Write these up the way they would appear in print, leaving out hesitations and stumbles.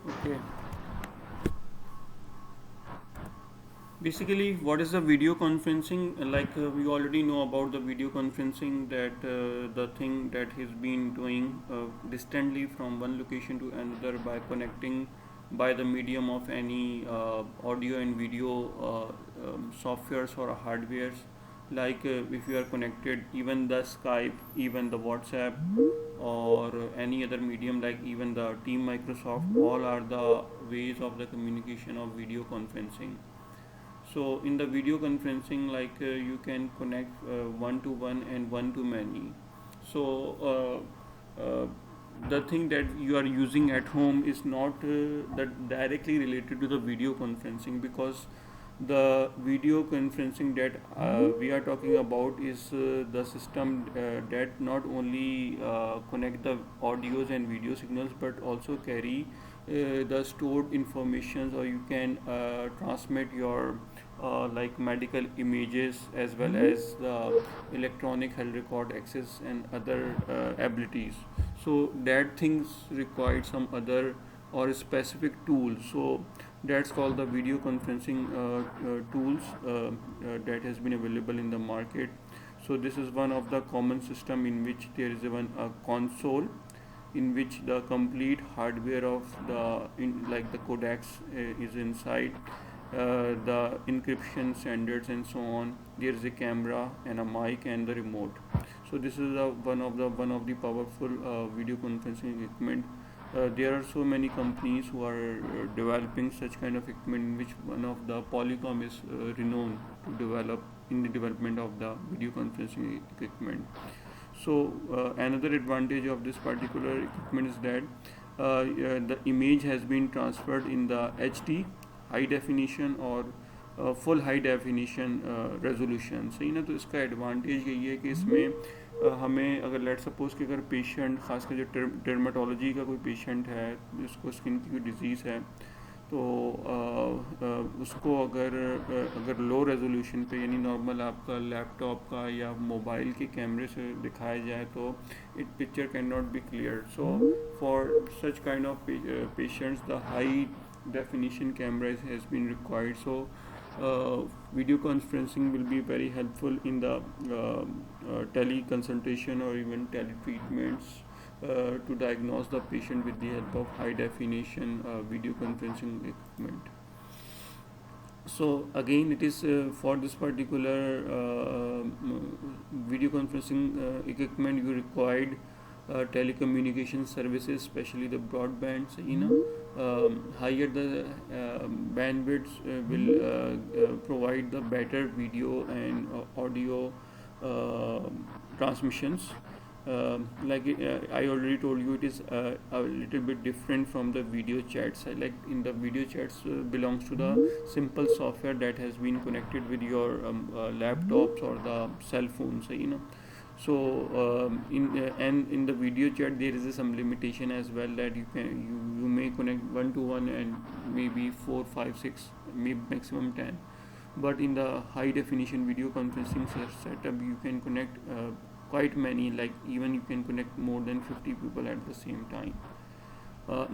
Okay. Basically, what is the video conferencing? We already know about the video conferencing, that the thing that he's been doing distantly from one location to another by connecting by the medium of any audio and video softwares or hardwares. If you are connected, even the Skype, even the WhatsApp, or any other medium like even the Team Microsoft, all are the ways of the communication of video conferencing. So in the video conferencing, you can connect one to one and one to many. So the thing that you are using at home is not that directly related to the video conferencing, because the video conferencing that we are talking about is the system that not only connect the audios and video signals but also carry the stored informations, or you can transmit your medical images as well as the electronic health record access and other abilities. So that things required some other or specific tools. So that's called the video conferencing tools that has been available in the market. So this is one of the common system in which there is even a console in which the complete hardware of the codecs is inside, the encryption standards and so on. There is a camera and a mic and the remote. So this is one of the powerful video conferencing equipment. There are so many companies who are developing such kind of equipment, in which one of the Polycom is renowned to develop in the development of the video conferencing equipment. So another advantage of this particular equipment is that the image has been transferred in the HD, high definition, or full high definition resolution. सही ना. तो इसका advantage यही है कि इसमें हमें अगर लेट सपोज कि अगर पेशेंट, खासकर जो डर्माटोलॉजी का कोई पेशेंट है जिसको स्किन की कोई डिजीज़ है, तो उसको अगर लो रेजोल्यूशन पे, यानी नॉर्मल आपका लैपटॉप का या मोबाइल के कैमरे से दिखाया जाए, तो it picture can not be clear. So for such kind of patients the high definition camera has been required. So video conferencing will be very helpful in the teleconsultation or even teletreatments to diagnose the patient with the help of high definition video conferencing equipment. So again, it is for this particular video conferencing equipment, you required telecommunication services, especially the broadband. So, higher the bandwidth will provide the better video and audio transmissions. I already told you, it is a little bit different from the video chats. Like in the video chats belongs to the simple software that has been connected with your laptops or the cell phones. So in the video chat there is some limitation as well, that you may connect one to one and maybe 4, 5, 6, maybe maximum 10. But in the high definition video conferencing setup, you can connect quite many, like even you can connect more than 50 people at the same time.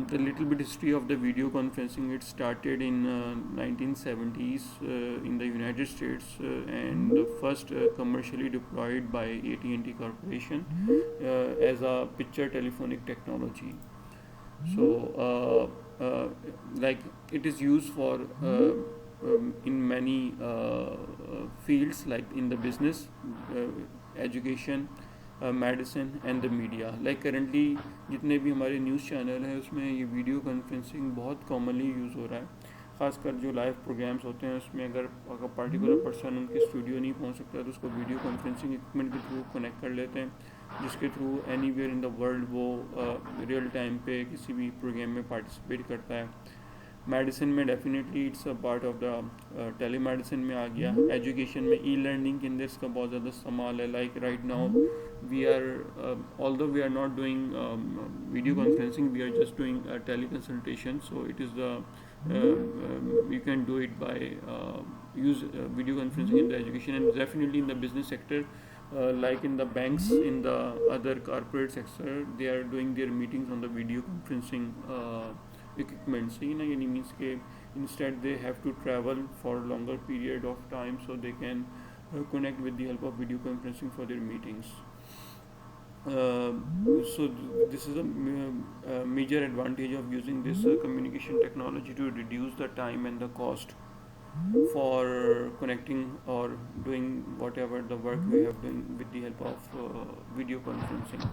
The little bit history of the video conferencing: it started in 1970s in the United States, and first commercially deployed by AT&T Corporation as a picture telephonic technology. So it is used for in many fields, like in the business, education, medicine and the media. Like currently जितने भी हमारे news channel हैं उसमें ये video conferencing बहुत commonly use हो रहा है. ख़ासकर जो लाइव प्रोग्राम्स होते हैं उसमें अगर पर्टिकुलर पर्सन उनके स्टूडियो नहीं पहुंच सकता, तो उसको वीडियो कॉन्फ्रेंसिंग इक्विपमेंट के थ्रू कनेक्ट कर लेते हैं, जिसके through anywhere in the world वो रियल टाइम पे किसी भी प्रोग्राम में पार्टिसिपेट करता है. मेडिसिन में definitely it's a part of the telemedicine में आ गया. एजुकेशन में ई लर्निंग के अंदर इसका बहुत ज़्यादा इस्तेमाल है. Like right now we are although we are not doing video conferencing, we are just doing teleconsultation. So it is you can do it by use video conferencing in the education, and definitely in the business sector, like in the banks, in the other corporate sector, they are doing their meetings on the video conferencing equipment से ना, यानी means के instead they have to travel for longer period of time, so they can connect with the help of video conferencing for their meetings. uh, this is a major advantage of using this communication technology to reduce the time and the cost for connecting or doing whatever the work we have done with the help of video conferencing.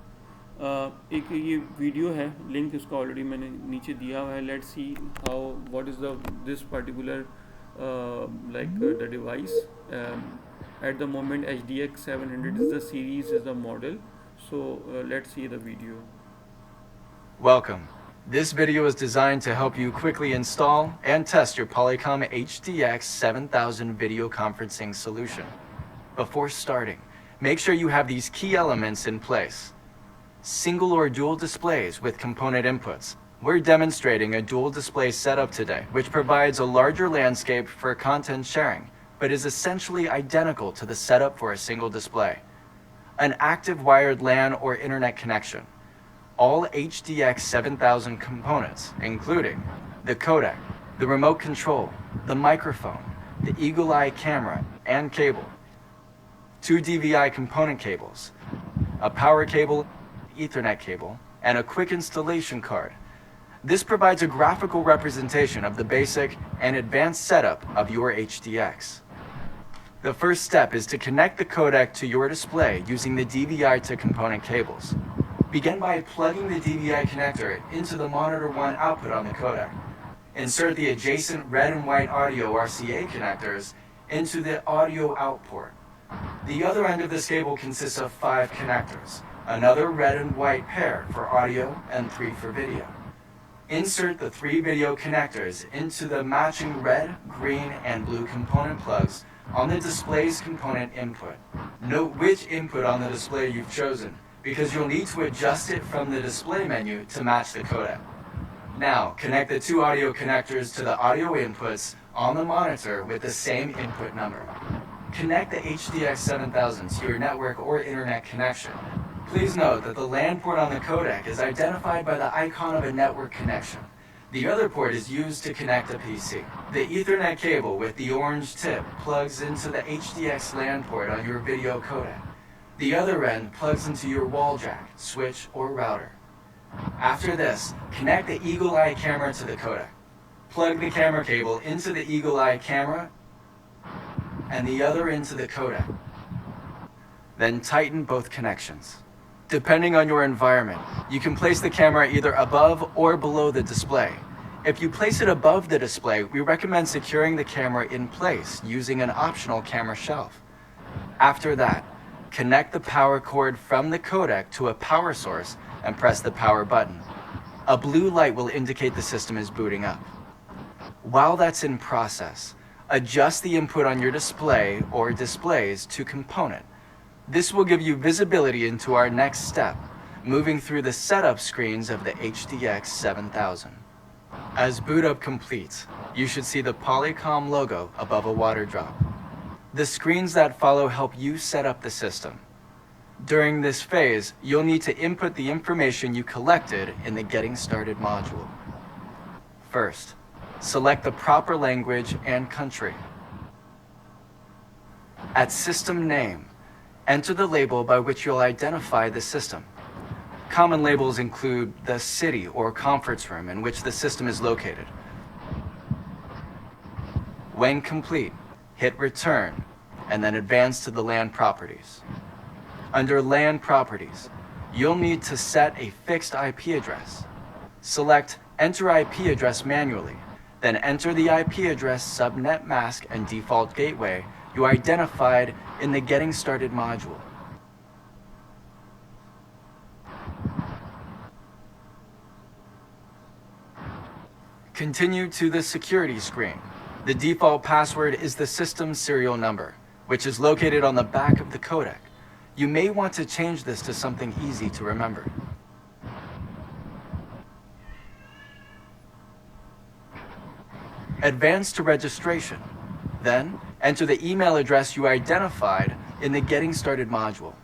एक ये video है, link इसका already मैंने नीचे दिया हुआ है. Let's see how what is the this particular like the device. At the moment HDX 700 is the series, is the model. So let's see the video. Welcome. This video is designed to help you quickly install and test your Polycom HDX 7000 video conferencing solution. Before starting, make sure you have these key elements in place. Single or dual displays with component inputs. We're demonstrating a dual display setup today, which provides a larger landscape for content sharing, but is essentially identical to the setup for a single display. An active wired LAN or internet connection. All HDX 7000 components, including the codec, the remote control, the microphone, the eagle-eye camera, and cable. 2 DVI component cables, a power cable, Ethernet cable, and a quick installation card. This provides a graphical representation of the basic and advanced setup of your HDX. The first step is to connect the codec to your display using the DVI to component cables. Begin by plugging the DVI connector into the monitor 1 output on the codec. Insert the adjacent red and white audio RCA connectors into the audio out port. The other end of this cable consists of 5 connectors, another red and white pair for audio and 3 for video. Insert the 3 video connectors into the matching red, green, and blue component plugs on the display's component input. Note which input on the display you've chosen, because you'll need to adjust it from the display menu to match the codec. Now, connect the 2 audio connectors to the audio inputs on the monitor with the same input number. Connect the HDX 7000 to your network or internet connection. Please note that the LAN port on the codec is identified by the icon of a network connection. The other port is used to connect a PC. The Ethernet cable with the orange tip plugs into the HDX LAN port on your video codec. The other end plugs into your wall jack, switch, or router. After this, connect the eagle-eye camera to the codec. Plug the camera cable into the eagle-eye camera and the other into the codec. Then tighten both connections. Depending on your environment, you can place the camera either above or below the display. If you place it above the display, we recommend securing the camera in place using an optional camera shelf. After that, connect the power cord from the codec to a power source and press the power button. A blue light will indicate the system is booting up. While that's in process, adjust the input on your display or displays to component. This will give you visibility into our next step, moving through the setup screens of the HDX 7000. As boot up completes, you should see the Polycom logo above a water drop. The screens that follow help you set up the system. During this phase, you'll need to input the information you collected in the Getting Started module. First, select the proper language and country. At System Name, enter the label by which you'll identify the system. Common labels include the city or conference room in which the system is located. When complete, hit Return, and then advance to the LAN properties. Under LAN properties, you'll need to set a fixed IP address. Select Enter IP address manually, then enter the IP address, subnet mask, and default gateway you identified in the Getting Started module. Continue to the security screen. The default password is the system serial number, which is located on the back of the codec. You may want to change this to something easy to remember. Advance to registration. Then, enter the email address you identified in the Getting Started module.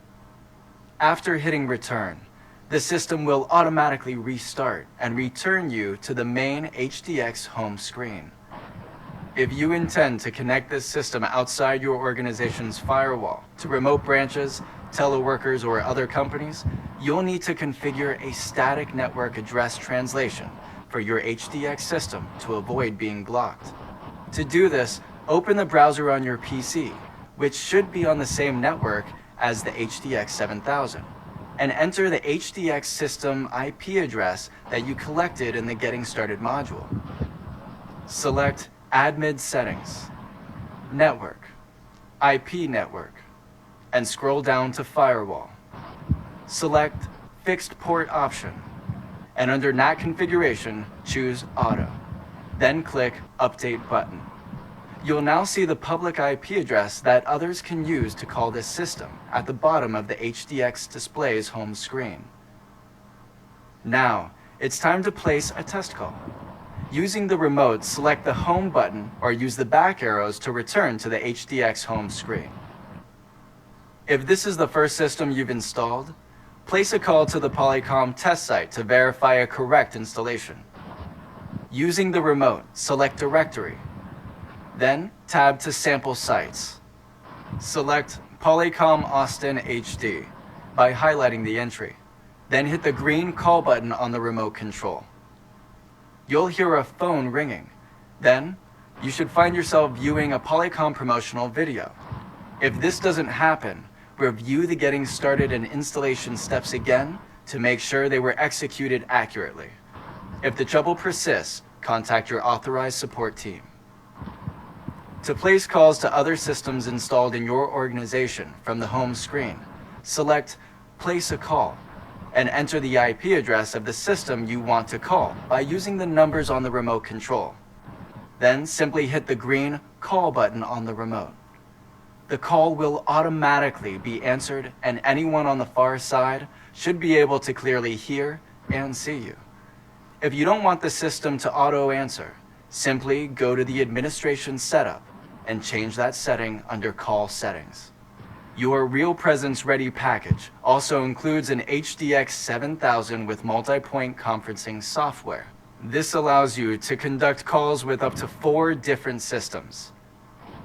After hitting Return, The system will automatically restart and return you to the main HDX home screen. If you intend to connect this system outside your organization's firewall to remote branches, teleworkers, or other companies, you'll need to configure a static network address translation for your HDX system to avoid being blocked. To do this, open the browser on your PC, which should be on the same network as the HDX 7000, and enter the HDX system IP address that you collected in the Getting Started module. Select Admin Settings, Network, IP Network, and scroll down to Firewall. Select Fixed Port option, and under NAT configuration, choose Auto. Then click Update button. You'll now see the public IP address that others can use to call this system at the bottom of the HDX display's home screen. Now, it's time to place a test call. Using the remote, select the Home button or use the back arrows to return to the HDX home screen. If this is the first system you've installed, place a call to the Polycom test site to verify a correct installation. Using the remote, select Directory. Then tab to Sample Sites. Select Polycom Austin HD by highlighting the entry. Then hit the green call button on the remote control. You'll hear a phone ringing. Then, you should find yourself viewing a Polycom promotional video. If this doesn't happen, review the Getting Started and installation steps again to make sure they were executed accurately. If the trouble persists, contact your authorized support team. To place calls to other systems installed in your organization from the home screen, select Place a Call and enter the IP address of the system you want to call by using the numbers on the remote control. Then simply hit the green Call button on the remote. The call will automatically be answered and anyone on the far side should be able to clearly hear and see you. If you don't want the system to auto-answer, simply go to the Administration Setup and change that setting under Call Settings. Your Real Presence Ready package also includes an HDX 7000 with multi-point conferencing software. This allows you to conduct calls with up to 4 different systems.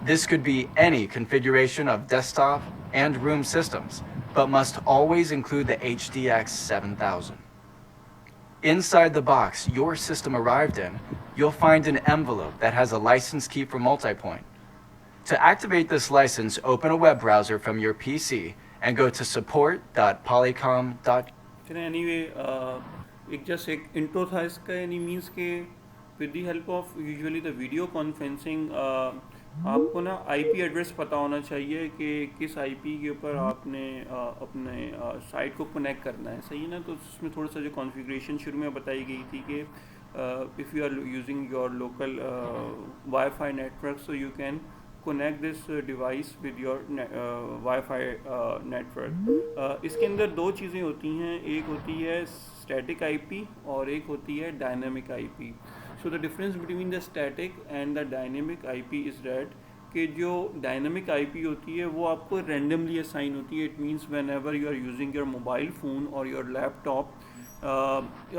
This could be any configuration of desktop and room systems, but must always include the HDX 7000. Inside the box your system arrived in, you'll find an envelope that has a license key for multipoint. To activate this license, open a web browser from your PC and go to support.polycom.com. Anyway, एक intro था इसका, यानी means के with the help of usually the video conferencing आपको ना IP address पता होना चाहिए कि किस IP के ऊपर आपने अपने साइट को कनेक्ट करना है, सही है ना। तो उसमें थोड़ा सा जो कॉन्फ़िगरेशन शुरू में बताई गई थी कि if you are using your local wifi network, so you can connect this device with your Wi-Fi network. इसके अंदर 2 चीज़ें होती हैं, एक होती है static IP और एक होती है dynamic IP. So the difference between the static and the dynamic IP is that कि जो dynamic IP होती है वो आपको randomly assign होती है. It means whenever you are using your mobile phone or your laptop,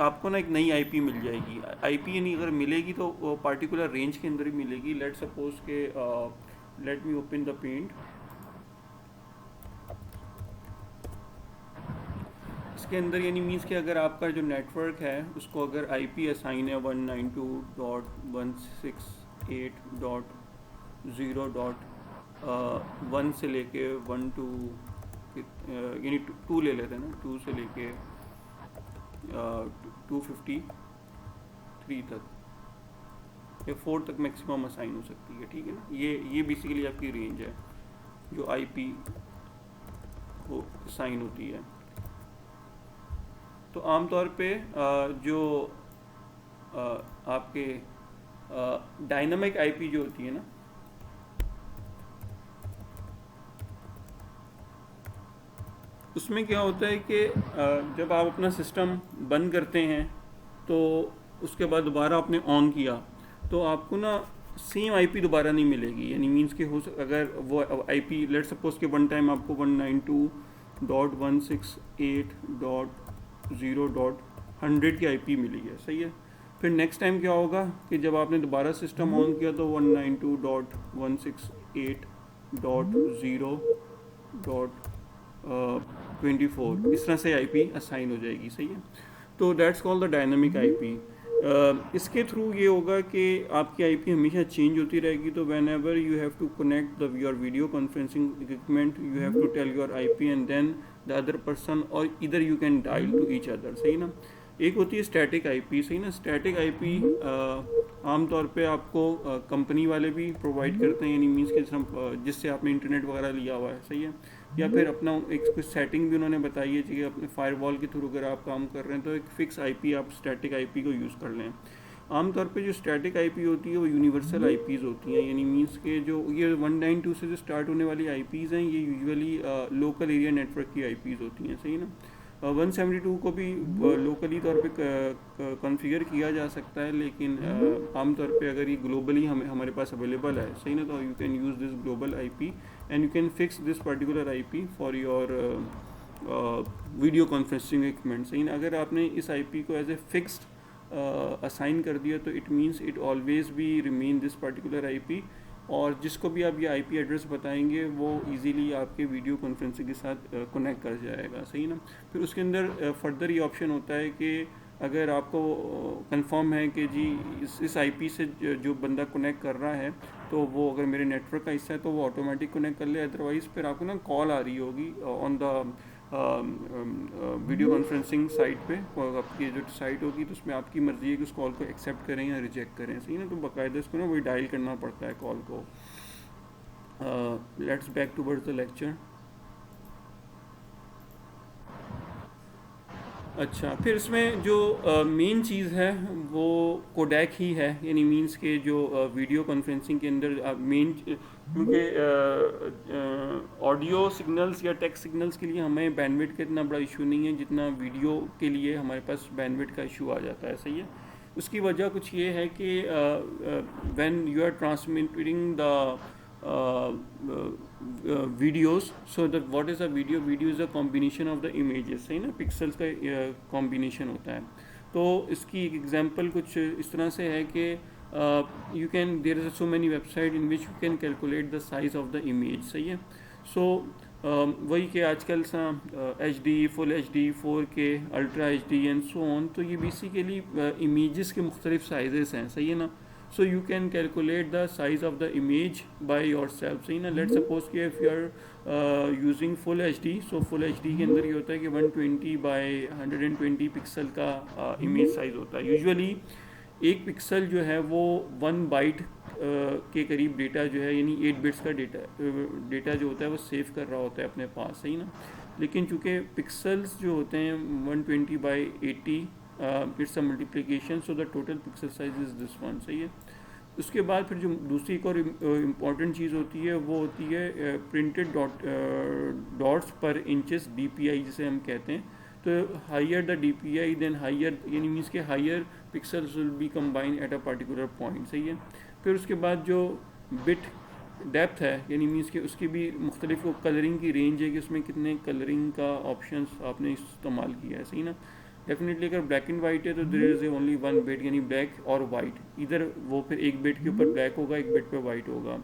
आपको ना एक नई IP मिल जाएगी. IP यानी अगर मिलेगी तो वो particular range के अंदर ही मिलेगी. Let's suppose के let me open the paint. इसके अंदर यानी मीन्स कि अगर आपका जो नेटवर्क है उसको अगर IP असाइन है 192.168.0.1 से लेके 1 यानी 2 ले लेते हैं ना, 2 से लेके 253 तक या 4 तक मैक्सिमम असाइन हो सकती है, ठीक है ना। ये बेसिकली आपकी रेंज है जो IP को असाइन होती है। तो आमतौर पे जो आपके डायनामिक IP जो होती है ना, उसमें क्या होता है कि जब आप अपना सिस्टम बंद करते हैं तो उसके बाद दोबारा आपने ऑन किया तो आपको ना सेम IP दोबारा नहीं मिलेगी। यानी मीन्स के अगर वो IP लेट्स सपोज के वन टाइम आपको 192.168. 192.0.100 की IP मिली है, सही है। फिर नेक्स्ट टाइम क्या होगा कि जब आपने दोबारा सिस्टम ऑन किया तो 192.168.0.24 इस तरह से IP असाइन हो जाएगी, सही है। तो that's called the dynamic IP। इसके थ्रू ये होगा कि आपकी IP हमेशा चेंज होती रहेगी। तो whenever you have to connect the your video conferencing equipment, you have to tell your IP and then the other person, और इधर you can dial to each other, सही ना। एक होती है स्टैटिक IP, सही ना। स्टैटिक IP आमतौर पे आपको कंपनी वाले भी प्रोवाइड करते हैं, यानी मीन्स के जिससे आपने इंटरनेट वगैरह लिया हुआ है, सही है। या फिर अपना एक कुछ सेटिंग भी उन्होंने बताई है कि अपने फायरवॉल के थ्रू अगर आप काम कर रहे हैं तो एक फिक्स IP आप स्टैटिक IP को यूज़ कर लें। आमतौर पे जो स्टैटिक IP होती है वो यूनिवर्सल IPs होती हैं, यानी मीन्स के जो ये 192 से जो स्टार्ट होने वाली IPs हैं ये यूजुअली लोकल एरिया नेटवर्क की IPs होती हैं, सही ना। 172 को भी लोकली तौर पे कॉन्फ़िगर किया जा सकता है, लेकिन आमतौर पे अगर ये ग्लोबली हमारे पास अवेलेबल है, सही ना, तो you can use this global IP and you can fix this particular IP for your video conferencing equipment, सही ना। अगर आपने इस IP को एज ए फिक्स्ड असाइन कर दिया तो it means it always be remain this particular IP, और जिसको भी आप ये IP एड्रेस बताएंगे वो इजीली आपके वीडियो कॉन्फ्रेंसिंग के साथ कनेक्ट कर जाएगा, सही ना। फिर उसके अंदर फर्दर ये ऑप्शन होता है कि अगर आपको कंफर्म है कि जी इस IP से जो बंदा कनेक्ट कर रहा है तो वो अगर मेरे नेटवर्क का हिस्सा है तो वो ऑटोमेटिक कनेक्ट कर ले, अदरवाइज़ फिर आपको ना कॉल आ रही होगी on the video conferencing site पे, आपकी जो साइट होगी तो उसमें आपकी मर्ज़ी है कि उस कॉल को एक्सेप्ट करें या रिजेक्ट करें, सही ना। तो बाकायदा इसको ना वही डायल करना पड़ता है कॉल को। Let's back towards the lecture. अच्छा, फिर इसमें जो मेन चीज़ है वो कोडैक ही है, यानी मींस के जो वीडियो कॉन्फ्रेंसिंग के अंदर मेन, क्योंकि ऑडियो सिग्नल्स या टेक्स्ट सिग्नल्स के लिए हमें बैंडविड्थ का इतना बड़ा इशू नहीं है जितना वीडियो के लिए हमारे पास बैंडविड्थ का इशू आ जाता है, सही है। उसकी वजह कुछ ये है कि when you are transmitting the videos, so that what is a video is a combination of the images, सही ना, पिक्सल्स का कॉम्बिनेशन होता है। तो इसकी एक एग्जांपल कुछ इस तरह से है कि you can there is so many website in which you can calculate the size of the image, सही है। सो वही कि आजकल सा HD, full HD, 4K, ultra HD and so on, तो ये बेसिकली इमेजेस के मुख्तलिफ साइजेस हैं, सही है ना। So you can calculate the size of the image by yourself, सही ना। Let's suppose कि if you are using full HD, so full HD के अंदर ये होता है कि 120 by 120 पिक्सल का इमेज साइज़ होता है। यूजुअली एक पिक्सल जो है वो 1 बाइट के करीब डेटा जो है, यानी 8 बिट्स का डेटा जो होता है वो सेव कर रहा होता है अपने पास, सही ना। लेकिन चूँकि पिक्सल्स जो होते हैं 120 by 80, it's a multiplication, so the total pixel size is this one, सही है। उसके बाद फिर जो दूसरी एक और इम्पॉर्टेंट चीज़ होती है वो होती है printed dots per inches, DPI जिसे हम कहते हैं। तो higher the DPI then higher, यानी मीन्स के higher pixels will be combine at a particular point, सही है। फिर उसके बाद जो बिट डेप्थ है, यानी मीन्स के उसकी भी मुख्तलिफ कलरिंग की रेंज है कि उसमें कितने कलरिंग का ऑप्शंस आपने इस्तेमाल किया है, सही ना। डेफिनेटली अगर ब्लैक एंड वाइट है तो there is only one bit, यानी ब्लैक और वाइट, इधर वो फिर एक बिट के ऊपर ब्लैक होगा, एक बिट पे वाइट होगा।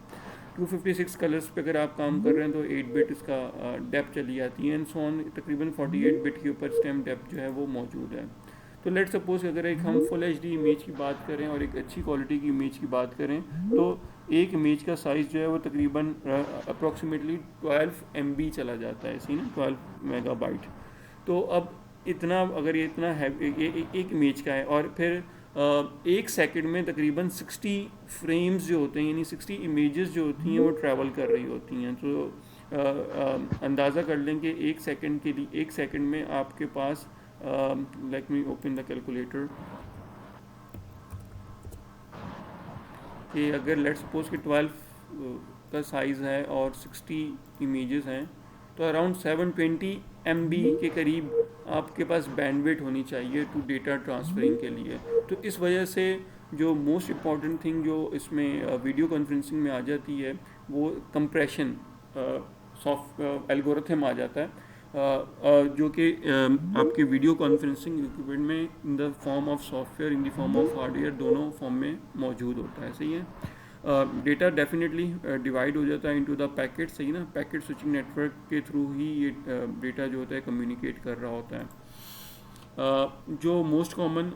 256 कलर्स पे अगर आप काम कर रहे हैं तो 8 बिट इसका डेप्थ चली जाती है एंड सो ऑन। तकरीबन 48 बिट के ऊपर स्टेम डेप्थ जो है वो मौजूद है। तो लेट सपोज अगर एक हम फुल HD इमेज की बात करें और एक अच्छी क्वालिटी की इमेज की बात करें तो एक इमेज का साइज़ जो है वो तकरीबन अप्रॉक्सीमेटली 12 MB चला जाता है, इसी ना 12 मेगाबाइट। तो अब इतना अगर ये इतना है एक इमेज का है, और फिर एक सेकंड में तकरीबन 60 फ्रेम्स जो होते हैं, यानी 60 इमेजेस जो होती हैं वो ट्रैवल कर रही होती हैं। तो अंदाज़ा कर लें कि एक सेकंड के लिए, एक सेकंड में आपके पास, let me open the calculator, कि अगर लेट्स सपोज कि 12 का साइज़ है और 60 इमेजेस हैं तो अराउंड 720 MB के करीब आपके पास बैंडविड्थ होनी चाहिए टू डेटा ट्रांसफरिंग के लिए। तो इस वजह से जो मोस्ट इम्पॉर्टेंट थिंग जो इसमें वीडियो कॉन्फ्रेंसिंग में आ जाती है वो कंप्रेशन सॉफ्ट एल्गोरिथम आ जाता है। जो कि आपके वीडियो कॉन्फ्रेंसिंग इक्विपमेंट में in the form of software, in the form of hardware, दोनों फॉर्म में मौजूद होता है। सही है। डेटा डेफिनेटली डिवाइड हो जाता है इनटू द पैकेट। सही ना, पैकेट स्विचिंग नेटवर्क के थ्रू ही ये डेटा जो होता है कम्युनिकेट कर रहा होता है। जो मोस्ट कॉमन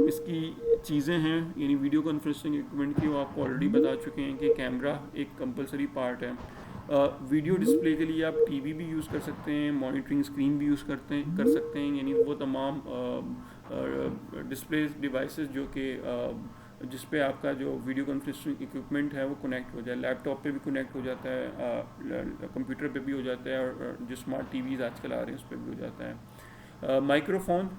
इसकी चीज़ें हैं यानी वीडियो कॉन्फ्रेंसिंग इक्विपमेंट की, वो आपको ऑलरेडी बता चुके हैं कि कैमरा एक कंपलसरी पार्ट है। वीडियो डिस्प्ले के लिए आप टीवी भी यूज़ कर सकते हैं, मॉनिटरिंग स्क्रीन भी यूज़ कर सकते हैं, यानी वो तमाम डिस्प्ले डिवाइसेस जो कि जिस पे आपका जो वीडियो कॉन्फ्रेंसिंग इक्विपमेंट है वो कनेक्ट हो जाए। लैपटॉप पे भी कनेक्ट हो जाता है, कंप्यूटर पे भी हो जाता है, और जो स्मार्ट टीवीज़ आजकल आ रहे हैं उस पर भी हो जाता है। माइक्रोफोन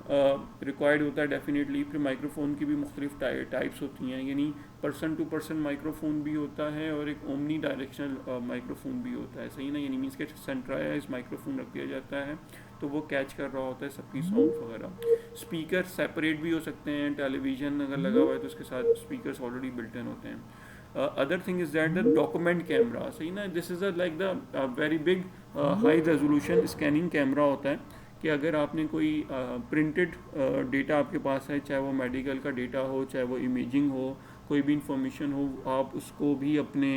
रिक्वायर्ड होता है डेफिनेटली। फिर माइक्रोफोन की भी मुख्तलिफ टाइप्स होती हैं, यानी पर्सन टू पर्सन माइक्रोफोन भी होता है और एक ओमनी डायरेक्शनल माइक्रोफोन भी होता है। सही ना, यानी मीन्स के सेंट्राइज माइक्रोफोन रख दिया जाता है तो वो कैच कर रहा होता है सबकी साउंड वगैरह। स्पीकर सेपरेट भी हो सकते हैं, टेलीविज़न अगर लगा हुआ है तो उसके साथ स्पीकर्स ऑलरेडी बिल्ट इन होते हैं। Other thing is that the document camera. सही ना, this is like the very big high resolution scanning camera होता है कि अगर आपने कोई प्रिंटेड डेटा आपके पास है, चाहे वो मेडिकल का डेटा हो, चाहे वो इमेजिंग हो, कोई भी इंफॉर्मेशन हो, आप उसको भी अपने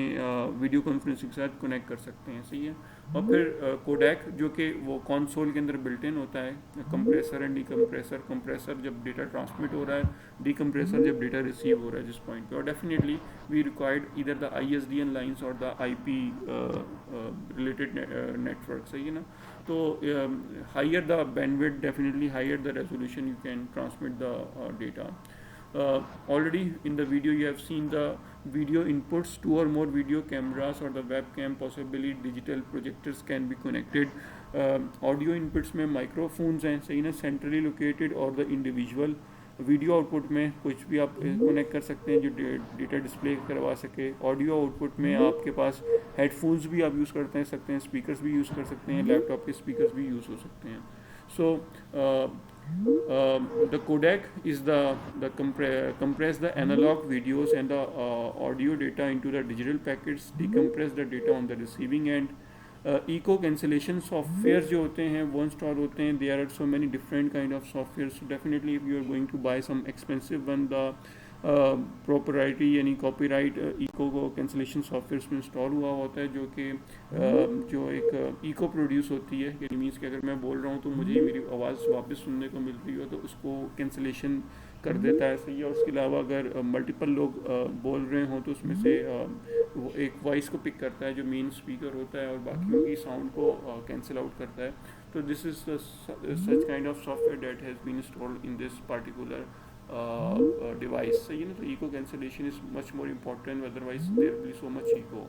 वीडियो कॉन्फ्रेंसिंग के साथ कनेक्ट कर सकते हैं। सही है। और फिर कोडेक जो कि वो कंसोल के अंदर बिल्ट इन होता है, कंप्रेसर एंड डीकम्प्रेसर। कंप्रेसर जब डेटा ट्रांसमिट हो रहा है, डीकम्प्रेसर जब डेटा रिसीव हो रहा है जिस पॉइंट पे। और डेफिनेटली वी रिक्वायर्ड इधर द ISDN लाइंस और द IP रिलेटेड नेटवर्क। सही है ना। तो higher the bandwidth, definitely higher the resolution, you can transmit the data. Already in the video you have seen the video inputs. Two or more video cameras or the webcam, possibly digital projectors can be connected. Audio inputs में microphones हैं, सही ना, centrally located, और the individual video output में कुछ भी आप connect कर सकते हैं जो डेटा डिस्प्ले करवा सके। ऑडियो आउटपुट में आपके पास हेडफोन्स भी आप यूज़ करते सकते हैं, स्पीकर्स भी यूज़ कर सकते हैं, लैपटॉप के स्पीकर्स भी यूज़ हो सकते हैं। सो the codec is the compress the analog videos and the audio data into the digital packets, decompress the data on the receiving end. Echo cancellation software जो होते हैं वो इंस्टॉल होते हैं। There are so many different kind of software. So definitely if you are going to buy some expensive one, the proprietary यानी copyright echo को cancellation software में install हुआ होता है, जो कि जो एक इको प्रोड्यूस होती है, यानी मीन्स कि अगर मैं बोल रहा हूँ तो मुझे मेरी आवाज़ वापस सुनने को मिल रही हो तो उसको कैंसिलेशन कर देता है। सही है। और उसके अलावा अगर मल्टीपल लोग बोल रहे हों तो उसमें से वो एक वॉइस को पिक करता है जो मेन स्पीकर होता है और बाकियों की साउंड को कैंसिल आउट करता है। तो this is such kind of software that has been installed in this particular device. सही है ना। तो echo cancellation is much more important, otherwise there will be so much echo.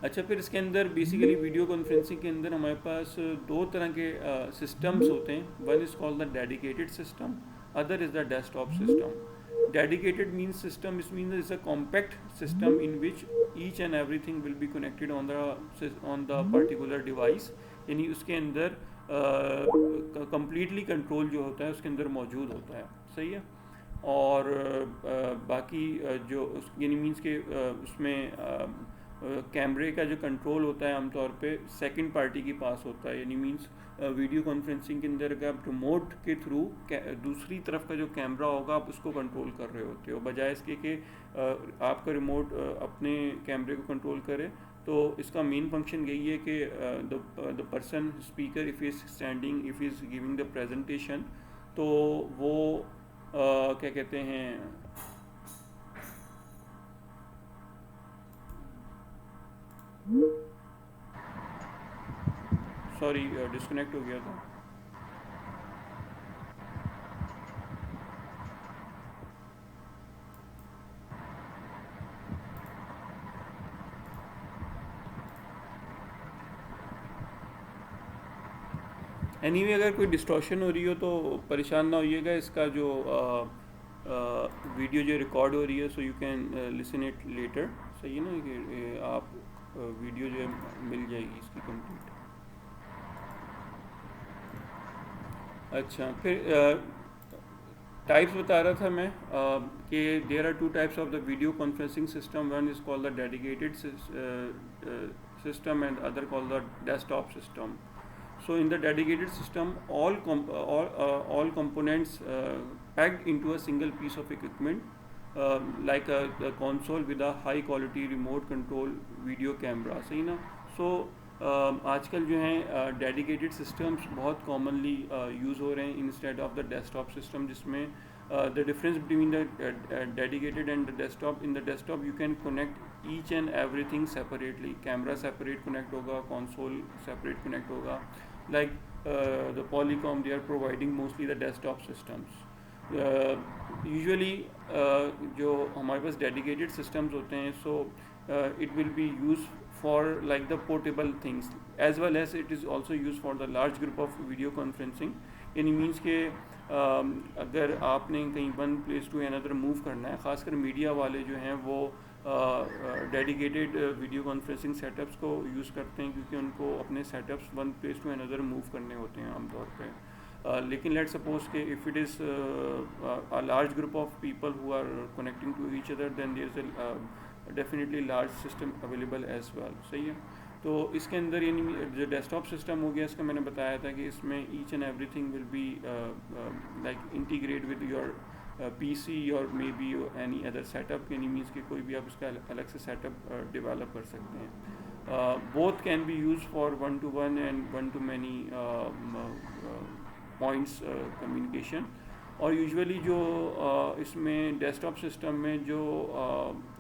अच्छा, फिर इसके अंदर बेसिकली वीडियो कॉन्फ्रेंसिंग के अंदर हमारे पास दो तरह के सिस्टम्स होते हैं। One is called the dedicated system, other is the desktop system. Dedicated means system, it means it's a compact system in which each and everything will be connected on the particular device, यानी उसके अंदर completely control जो होता है उसके अंदर मौजूद होता है। सही है। और बाकी जो यानी मीन्स के उसमें कैमरे का जो कंट्रोल होता है आमतौर पे सेकंड पार्टी के पास होता है, यानी मीन्स वीडियो कॉन्फ्रेंसिंग के अंदर अगर आप रिमोट के थ्रू दूसरी तरफ का जो कैमरा होगा आप उसको कंट्रोल कर रहे होते हो, बजाय इसके कि आपका रिमोट अपने कैमरे को कंट्रोल करे। तो इसका मेन फंक्शन यही है कि the person speaker if is standing, if is giving the presentation, तो वो क्या कहते हैं, सॉरी डिस्कनेक्ट हो गया था। एनीवे अगर कोई डिस्टॉर्शन हो रही हो तो परेशान ना होइएगा। इसका जो वीडियो जो रिकॉर्ड हो रही है, सो you can listen it later. सही है ना, कि आप वीडियो जो है मिल जाएगी इसकी कंप्लीट। अच्छा, फिर टाइप्स बता रहा था मैं कि there are two types of the video conferencing system. One is called the dedicated system and other called the desktop system. So in the dedicated system, all components packed into a single piece of equipment, like a console with a high quality remote control video camera, सही ना. So आजकल जो हैं dedicated systems बहुत commonly use हो रहे हैं instead of the desktop system, जिसमें the difference between the dedicated and the desktop, in the desktop you can connect each and everything separately. Camera separate connect होगा, console separate connect होगा, like the Polycom, they are providing mostly the desktop systems. Usually जो हमारे पास dedicated systems होते हैं, so it will be used for like the portable things, as well as it is also used for the large group of video conferencing. यानी means के अगर आपने कहीं one place to another move करना है, ख़ासकर मीडिया वाले जो हैं वो डेडिकेटेड वीडियो कॉन्फ्रेंसिंग सेटअप्स को यूज़ करते हैं, क्योंकि उनको अपने setups one place to another move करने होते हैं आमतौर पे. लेकिन लेट सपोज के if it is a large group of people who are connecting to each other, then there is a definitely large system available as well. सही है. तो इसके अंदर यानी जो डेस्कटॉप सिस्टम हो गया, इसका मैंने बताया था कि इसमें each and everything will be like integrate with your PC और maybe any other setup, यानी मीन्स कि कोई भी आप इसका अलग से सेटअप डेवलप कर सकते हैं. Both can be use for one two one and one two many points communication. और यूजुअली जो इसमें डेस्कटॉप सिस्टम में जो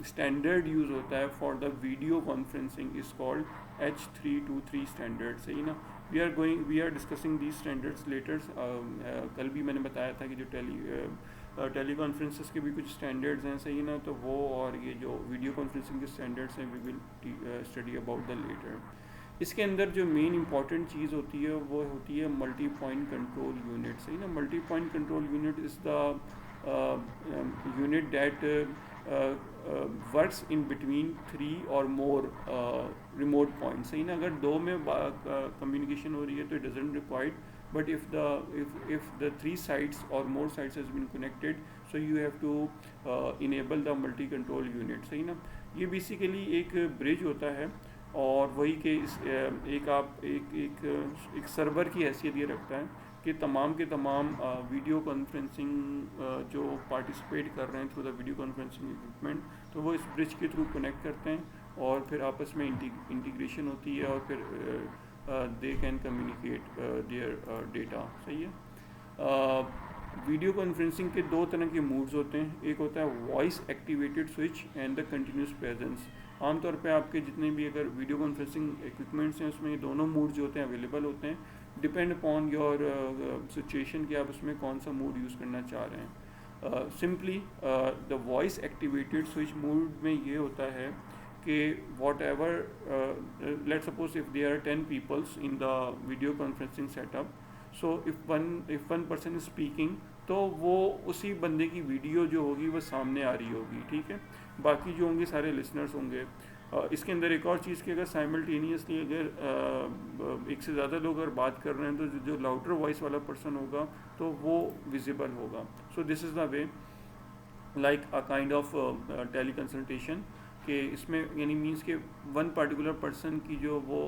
स्टैंडर्ड यूज़ होता है for the video conferencing is called H323 standard. सही ना. We are discussing these standards later. कल भी मैंने बताया था कि जो टेली कॉन्फ्रेंसेस के भी कुछ स्टैंडर्ड्स हैं, सही ना. तो वो और ये जो वीडियो कॉन्फ्रेंसिंग के स्टैंडर्ड्स हैं, we will study about the later. इसके अंदर जो मेन इंपॉर्टेंट चीज़ होती है वो होती है मल्टी पॉइंट कंट्रोल यूनिट. सही ना. Multi point control unit is the unit that works in between 3 और मोर रिमोट पॉइंट. सही ना. अगर दो में कम्युनिकेशन हो रही है तो it doesn't required, but if the 3 sites or more sites has been connected, so you have to enable the multi control unit. सही ना. ये बेसिकली एक ब्रिज होता है और वही के एक सर्वर की हैसियत ये रखता है कि तमाम के तमाम वीडियो कॉन्फ्रेंसिंग जो पार्टिसिपेट कर रहे हैं through the video conferencing equipment, तो वो इस ब्रिज के थ्रू कनेक्ट करते हैं और फिर आपस में इंटीग्रेशन होती है और फिर they can communicate there data. सही है. वीडियो कॉन्फ्रेंसिंग के 2 तरह के मूड्स होते हैं. एक होता है voice activated switch and the continuous presence. आमतौर पे आपके जितने भी अगर वीडियो कॉन्फ्रेंसिंग इक्विपमेंट्स हैं उसमें ये दोनों मूड जो होते हैं अवेलेबल होते हैं, डिपेंड अपॉन योर सिचुएशन कि आप उसमें कौन सा मूड यूज़ करना चाह रहे हैं. Simply the voice activated switch mood में ये होता है कि whatever let suppose if there are 10 peoples in the video conferencing setup, so if one person is speaking, तो वो उसी बंदे की वीडियो जो होगी वो सामने आ रही होगी. ठीक है. बाकी जो होंगे सारे लिसनर्स होंगे. इसके अंदर एक और चीज़ कि अगर साइमल्टेनियसली अगर एक से ज़्यादा लोग अगर बात कर रहे हैं तो जो लाउडर वॉइस वाला पर्सन होगा तो वो विजिबल होगा. So this is the way like a kind of teleconsultation कि इसमें यानी मीन्स के वन पर्टिकुलर पर्सन की जो वो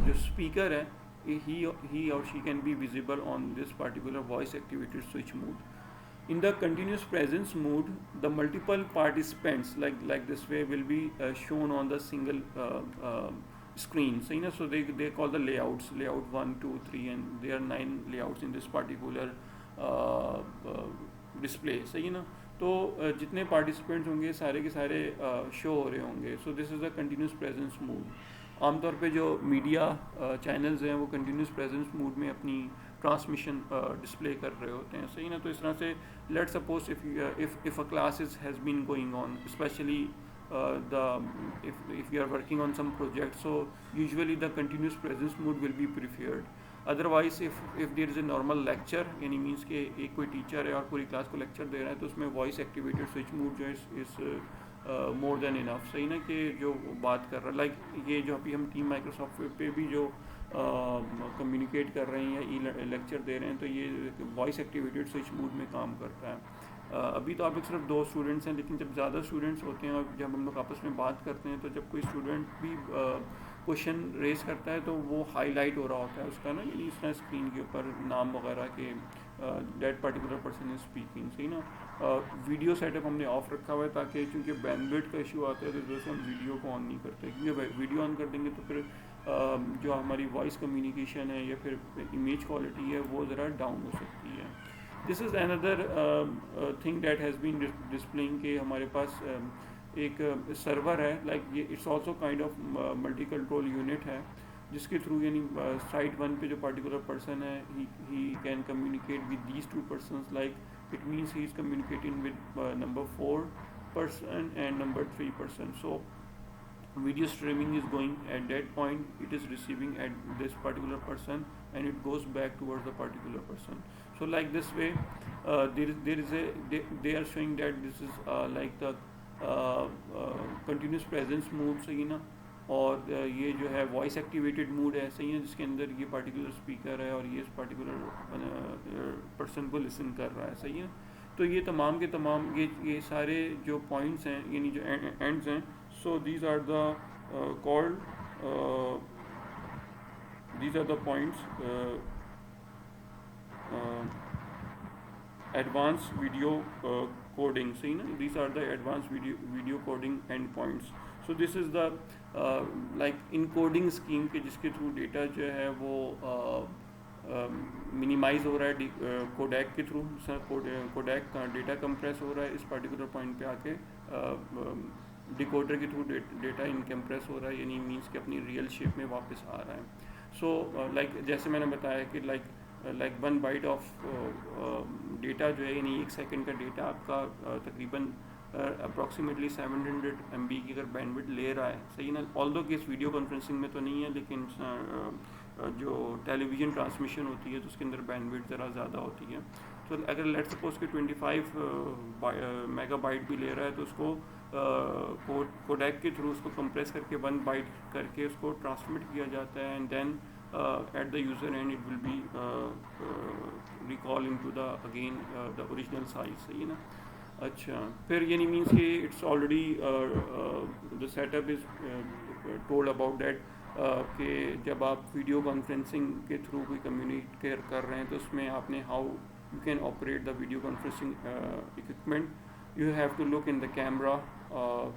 जो स्पीकर है, he or she can be visible on this particular voice activated switch mode. In the continuous presence mode, the multiple participants like this way will be shown on the single screen. So, so they call the layouts, layout 1, 2, 3, and there are 9 layouts in this particular display. So, तो जितने participants होंगे सारे के सारे show हो रहे होंगे. सो this is the continuous presence mood. आमतौर पे जो मीडिया चैनल्स हैं वो कंटिन्यूस प्रेजेंस मूड में अपनी ट्रांसमिशन डिस्प्ले कर रहे होते हैं. सही ना. तो इस तरह से let suppose if a classes has been going on, specially if you are working on some project, so usually the continuous presence mode will be preferred. Otherwise if there is a normal lecture, यानी means के एक कोई teacher है और पूरी class को lecture दे रहा है, तो उसमें वॉइस एक्टिवेटेड स्विच मूड जो है इज़ मोर देन इनफ. सही ना. कि जो बात कर रहा है लाइक ये जो अभी हम टीम माइक्रोसॉफ्ट पे भी जो कम्युनिकेट कर रहे हैं या लेक्चर दे रहे हैं, तो ये वॉइस एक्टिवेटेड स्विच मूड में काम करता है. अभी तो आप लोग सिर्फ 2 स्टूडेंट्स हैं, लेकिन जब ज़्यादा स्टूडेंट्स होते हैं और जब हम लोग आपस में बात करते हैं, तो जब कोई स्टूडेंट भी क्वेश्चन रेस करता है तो वो हाईलाइट हो रहा होता है उसका ना, यानी इस तरह स्क्रीन के ऊपर नाम वगैरह के that particular person is speaking, सही ना। वीडियो सेटअप हमने ऑफ रखा हुआ है ताकि, चूँकि बैंडविड्थ का इशू आता है तो इस वजह से हम वीडियो को ऑन नहीं करते, क्योंकि वीडियो ऑन कर देंगे तो फिर जो हमारी वॉइस कम्युनिकेशन है या फिर इमेज क्वालिटी है वो ज़रा डाउन हो सकती है। This is another thing that has been displaying के हमारे पास एक सर्वर है, लाइक ये it's also kind of multi control unit है, जिसके थ्रू यानी साइट वन पे जो पर्टिकुलर पर्सन है he can communicate with these two persons, like it means he is communicating with number 4 person and number 3 person. So video streaming is going at that point, it is receiving at this particular person and it goes back towards the particular person. So like this way there is a they are showing that this is like the continuous presence mode, सही ना, और ये जो है voice activated mood है, सही है, जिसके अंदर ये पर्टिकुलर स्पीकर है और ये इस पर्टिकुलर पर्सन को लिसन कर रहा है, सही है। तो ये तमाम के तमाम ये सारे जो पॉइंट्स हैं यानी जो एंड्स हैं, so these are the called these are the points advanced video coding, सही ना, these are the advanced video coding endpoints. So this is the like encoding scheme के जिसके थ्रू डेटा जो है वो मिनिमाइज हो रहा है कोडैक के थ्रू, कोडैक का डेटा कंप्रेस हो रहा है इस पर्टिकुलर पॉइंट पे आके डिकोडर के थ्रू डेटा इनकम्प्रेस हो रहा है, यानी मीन्स कि अपनी रियल शेप में वापस आ रहा है। सो लाइक जैसे मैंने बताया कि लाइक 1 बाइट ऑफ डेटा जो है, यानी 1 सेकंड का डेटा आपका तकरीबन अप्रॉक्सीमेटली 700 MB की अगर बैंडविड्थ ले रहा है, सही ना, ऑल्दो कि इस वीडियो कॉन्फ्रेंसिंग में तो नहीं है, लेकिन जो टेलीविज़न ट्रांसमिशन होती है तो उसके अंदर बैंडविड्थ ज़रा ज़्यादा होती है। तो अगर लेट सपोज कि 25 मेगाबाइट भी ले रहा है तो उसको कोडैक के थ्रू उसको कंप्रेस करके 1 बाइट करके उसको ट्रांसमिट किया जाता है, and then at the user end it will be recalling to the again the original size, सही है ना। अच्छा, फिर यानी मीन्स कि it's already the setup is told about that कि जब आप वीडियो कॉन्फ्रेंसिंग के थ्रू कोई कम्युनिकेट कर रहे हैं तो उसमें आपने how you can operate the video conferencing equipment, you have to look in the camera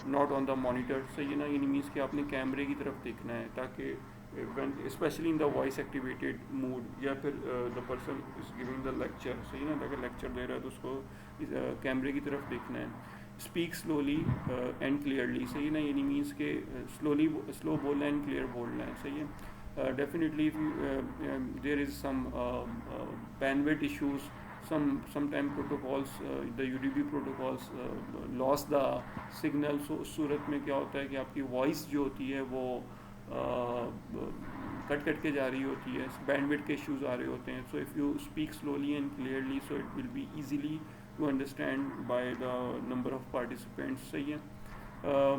not on the monitor, सही है ना, यानी मीन्स कि आपने कैमरे की तरफ देखना है ताकि when especially in the voice activated mood या फिर the person is giving the lecture, सही ना, अगर लेक्चर दे रहा है तो उसको कैमरे की तरफ देखना है। स्पीक स्लोली एंड क्लियरली, सही ना, यानी मीन्स के स्लो बोलना है एंड क्लियर बोलना है, सही है। Definitely there is some bandwidth issues, sometime protocols the UDP protocols lost the signal, so उस सूरत में क्या होता है कि आपकी वॉइस जो होती है वो कट के जा रही होती है, बैंडविड्थ के इश्यूज आ रहे होते हैं। So if you speak slowly and clearly so it will be easily to understand by the number of participants, सही है।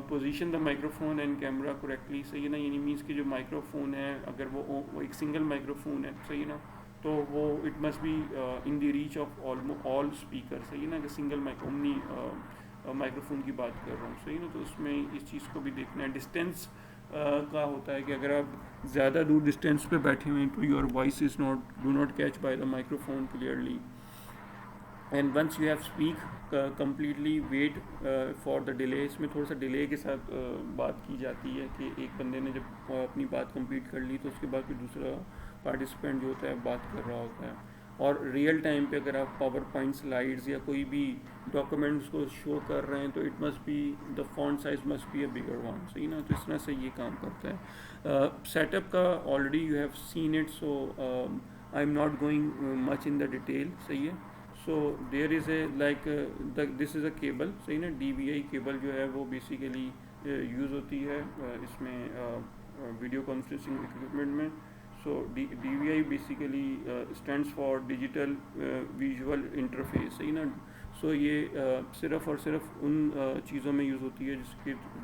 Position the microphone and camera correctly, सही है ना, यानी मीन्स कि जो माइक्रोफोन है अगर वो एक सिंगल माइक्रोफोन है, सही है ना, तो वो it must be in the reach of all speaker, सही है ना, कि सिंगल माइक्रोफोन की बात कर रहा हूँ, सही ना। तो उसमें इस चीज़ को भी देखना है। डिस्टेंस का होता है कि अगर आप ज़्यादा दूर डिस्टेंस पे बैठे हुए हैं तो your voice is do not catch by the microphone clearly, and once you have speak completely wait for the delay. इसमें थोड़ा सा डिले के साथ बात की जाती है कि एक बंदे ने जब अपनी बात कंप्लीट कर ली तो उसके बाद फिर दूसरा पार्टिसिपेंट जो होता है बात कर रहा होता है। और रियल टाइम पे अगर आप पावर पॉइंट स्लाइड्स या कोई भी डॉक्यूमेंट्स को शो कर रहे हैं तो it must be the font size must be a bigger one, सही ना। तो इस तरह से ये काम करता है। सेटअप का already you have seen it, so I am not going much in the detail, सही है। So there is a like this is a cable, सही ना, DVI केबल जो है वो बेसिकली यूज़ होती है इसमें वीडियो कॉन्फ्रेंसिंग इक्विपमेंट में। सो DVI basically stands for digital visual interface, सही ना। सो ये सिर्फ़ और सिर्फ उन चीज़ों में यूज़ होती है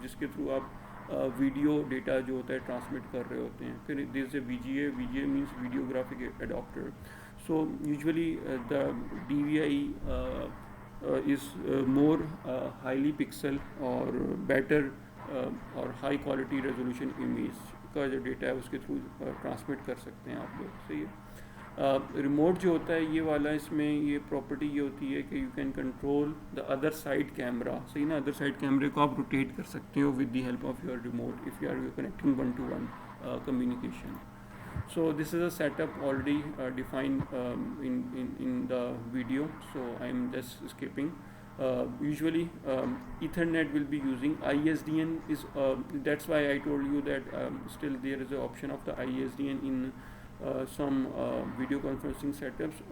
जिसके थ्रू आप वीडियो डेटा जो होता है ट्रांसमिट कर रहे होते हैं। फिर there is a VGA means videographic adapter. So usually the DVI is more highly pixel or better or high quality resolution image का जो डेटा है उसके थ्रू ट्रांसमिट कर सकते हैं आप लोग। सही है। रिमोट जो होता है ये वाला, इसमें ये प्रॉपर्टी ये होती है कि you can control the other side camera. सही ना, अदर साइड कैमरे को आप रोटेट कर सकते हो with the help of your remote if you are connecting 1-to-1 communication. So this is a setup already defined in the video, so I am just skipping. Usually Ethernet will be using ISDN is that's why I told you that still there is an option of the ISDN in some video conferencing setups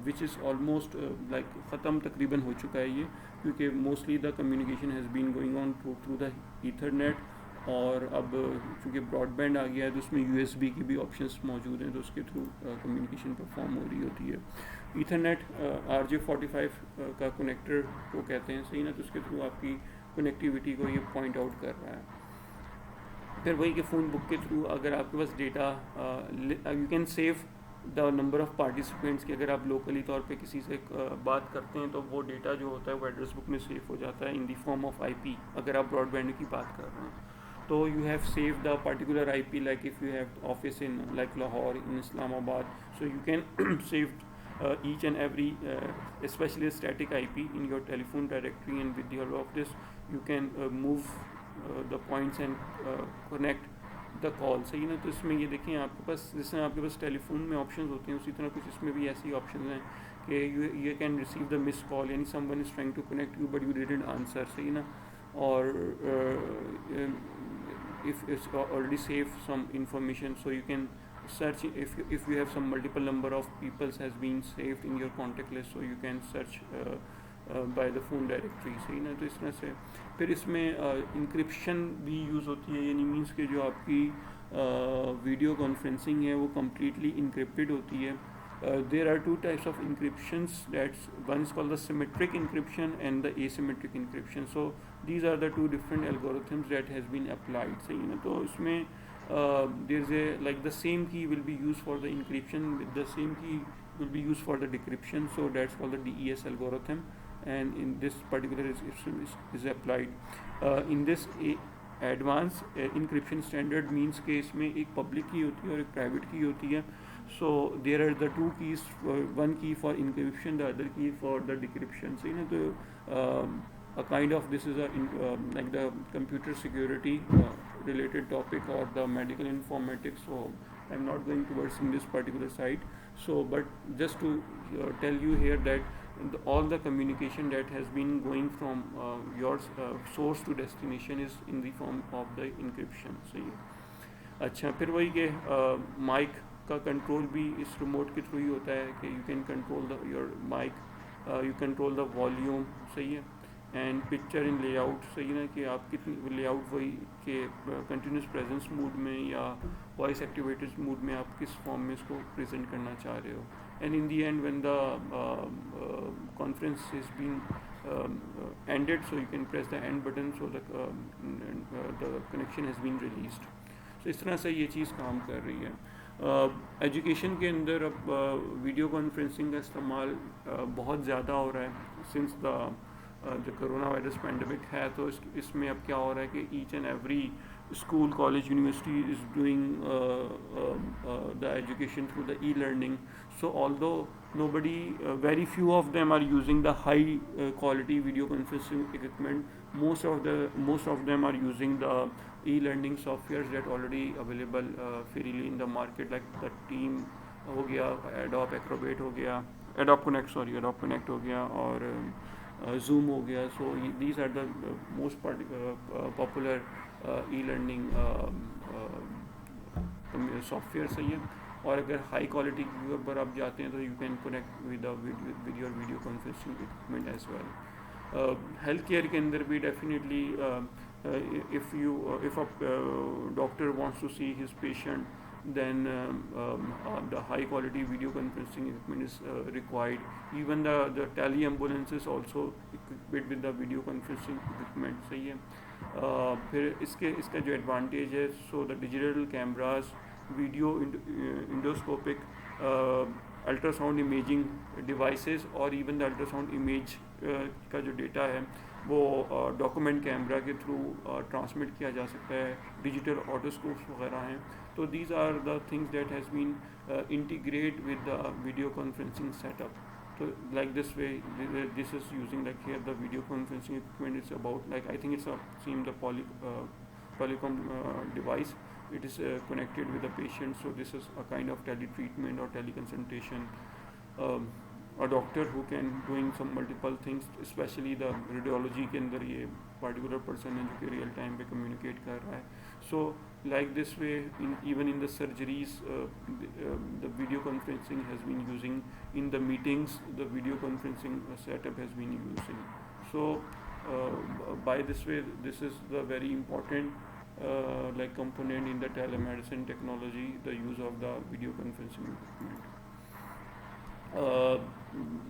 which is almost like ख़त्म तकरीबन हो चुका है ये, क्योंकि mostly the communication has been going on through the Ethernet। और अब चूँकि ब्रॉडबैंड आ गया है तो उसमें USB की भी ऑप्शंस मौजूद हैं, तो उसके थ्रू कम्युनिकेशन परफॉर्म हो रही होती है। ईथरनेट RJ45 का कनेक्टर को कहते हैं। सही ना, तो उसके थ्रू आपकी कनेक्टिविटी को ये पॉइंट आउट कर रहा है। फिर वही कि फ़ोन बुक के थ्रू अगर आपके पास data, you can save the number of participants कि अगर आप लोकली तौर पे किसी से बात करते हैं तो वो डेटा जो होता है वो एड्रेस बुक में सेव हो जाता है in the form of IP। अगर आप ब्रॉडबैंड की बात कर रहे हैं तो you have save the particular IP, like if you have office in like Lahore, in Islamabad, so you can save each and every especially static IP in your telephone directory, and with the help of this you can move the points and connect the call. सही ना, तो इसमें ये देखें आपके पास जैसे आपके पास telephone में ऑप्शंस होते हैं उसी तरह कुछ इसमें भी ऐसी ऑप्शंस हैं कि you can receive the miss call, यानी someone is trying to connect you but you didn't answer. सही ना, और if it's already saved some information, so you can search if you have some multiple number of peoples has been saved in your contact list, so you can search by the phone directory। सही ना, तो इस तरह से फिर इसमें encryption भी use होती है, यानी मीन्स कि जो आपकी वीडियो कॉन्फ्रेंसिंग है वो कम्प्लीटली इंक्रिप्टेड होती है। there are two types of encryptions, that's one is called the symmetric encryption and the asymmetric encryption, so these are the two different algorithms that has been applied। सही है ना, तो इसमें there's a like the same key will be used for the encryption, with the same key will be used for the decryption, so that's called the DES algorithm, and in this particular is applied in this advance encryption standard means के इसमें एक public की होती है और एक private की होती है। So there are the two keys, one key for encryption, the other key for the decryption. सही ना, तो a kind of this is a like the computer security related topic or the medical informatics, so I'm not going towards in this particular side, so but just to tell you here that all the communication that has been going from your source to destination is in the form of the encryption। सही है। अच्छा, फिर वही कि mic का control भी इस remote के थ्रू ही होता है कि you can control the your mic, you control the volume. सही है, एंड पिक्चर इन लेआउट। सही ना, कि आप कितनी लेआउट वही कि कंटिन्यूस प्रेजेंस मूड में या वॉइस एक्टिवेटेड मूड में आप किस फॉर्म में इसको प्रेजेंट करना चाह रहे हो। And in the end when the conference is been ended, so you can press the end button, so the connection has been released। so इस तरह से ये चीज़ काम कर रही है। एजुकेशन के अंदर अब वीडियो कॉन्फ्रेंसिंग का इस्तेमाल बहुत ज़्यादा हो रहा है सिंस द जो कोरोना वायरस पैंडमिक है। तो इसमें अब क्या हो रहा है कि each and every school, college, university is doing the education through the e-learning। so although nobody very few of them are using the high quality video conferencing equipment, most of them are using the e-learning softwares that already available freely in the market, like the Team हो गया, Adobe Acrobat हो गया, Adobe Connect हो गया, और Zoom हो गया। so these are the most popular e-learning software. सही है, और अगर हाई क्वालिटी के ऊपर आप जाते हैं तो you can connect with your video conferencing equipment as well. Health care के अंदर भी definitely if a doctor wants to see his patient, then the high quality video conferencing equipment is required। even the tele ambulance is also equipped with the video conferencing equipment। सही है। फिर इसका जो advantage है, so the digital cameras, video endoscopic ultrasound imaging devices, और even the ultrasound image का जो data है वो डॉक्यूमेंट कैमरा के थ्रू ट्रांसमिट किया जा सकता है, डिजिटल ऑटोस्कोप्स वगैरह हैं. तो these are the things that has been integrate with the video conferencing setup. So like this way, this is using like here the video conferencing equipment is about like I think it's a seem the Polycom device. It is connected with the patient, so this is a kind of tele-treatment or teleconsultation. Um, a doctor who can doing some multiple things, especially the radiology के अंदर ये particular person है जो कि real time पे communicate कर रहा है. So like this way, even in the surgeries, the video conferencing has been using. In the meetings, the video conferencing setup has been using. So by this way, this is the very important like component in the telemedicine technology, the use of the video conferencing equipment.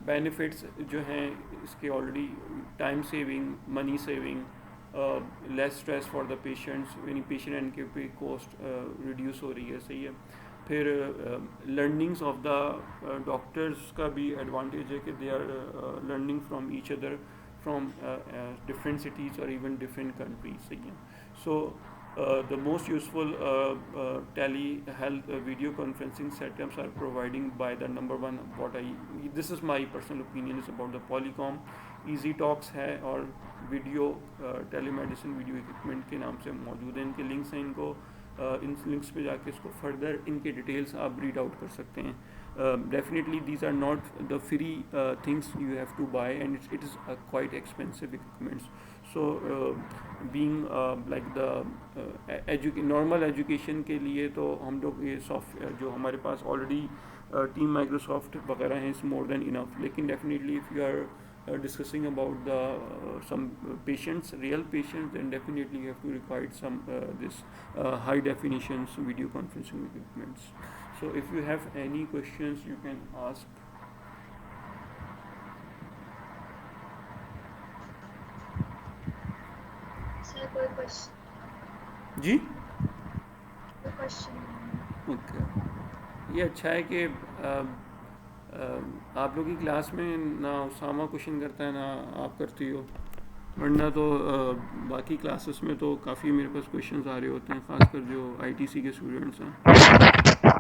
Benefits जो हैं इसके already time saving, money saving, less stress for the patients, यानी patient and के पे cost reduce हो रही है. सही है. फिर लर्निंग्स ऑफ द डॉक्टर्स का भी एडवांटेज है कि they are learning from each other from different cities और इवन डिफरेंट कंट्रीज. सही है. सो the most useful telehealth video conferencing setups are providing by the number one this is my personal opinion is about the Polycom. Easy Talks है और video telemedicine video equipment के नाम से मौजूद है. इनके लिंक्स हैं, इनको इन लिंक्स पे जाके इसको फर्दर इनके डिटेल्स आप रीड आउट कर सकते हैं. Definitely these are not the free things you have to buy, and it is quite expensive equipments. So being like the normal education के लिए तो हम लोग ये सॉफ्टवेयर जो हमारे पास ऑलरेडी टीम माइक्रोसॉफ्ट वगैरह हैं इज़ मोर देन इनफ. लेकिन definitely if you are discussing about the some patients, real patients, then definitely you have to require some this high definitions video conferencing equipments. So if you have any questions you can ask. Sir, कोई question? जी. कोई question? Okay. ये अच्छा है कि आप लोग की class में ना उसामा क्वेश्चन करता है ना आप करती हो, वरना तो बाकी क्लासेस में तो काफ़ी मेरे पास क्वेश्चंस आ रहे होते हैं, ख़ासकर जो आईटीसी के स्टूडेंट्स हैं.